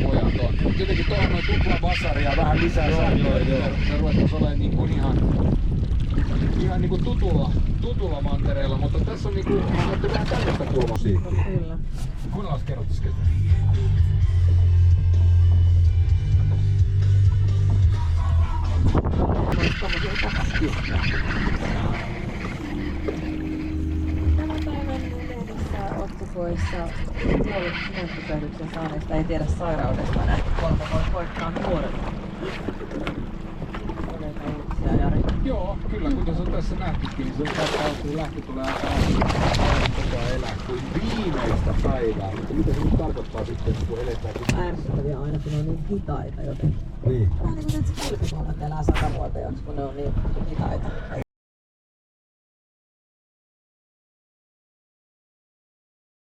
pojat on. Jotenkin tuohon noin tupla basari ja vähän lisää sähköä. Se ruvettaisi olemaan niin kuin ihan niinku tutulla mantereella, mutta tässä on niinku vähän tällaista kulmasiikkiä. Kyllä. Kuinka kerrottaisi ketään? Tämän päivän lehdissä otsikoissa kuollut sydäntypehdyksen saaneista ei tiedä sairaudesta. Näin kolme voi koittaa nuorena. Oleita uutisia, Jari. Joo, kyllä, kuten se on tässä nähtykin, niin se on taas lähtö tulee aika koko ajan elää kuin viimeistä päivää. Mutta mitä se nyt tarkoittaa sitten, kun eletään? Ärsyttäviä aina, kun ne on niin hitaita jotenkin. Niin. Vähän niin kuin se kilpikolat elää 100-vuotiaaksi, kun ne on niin hitaita.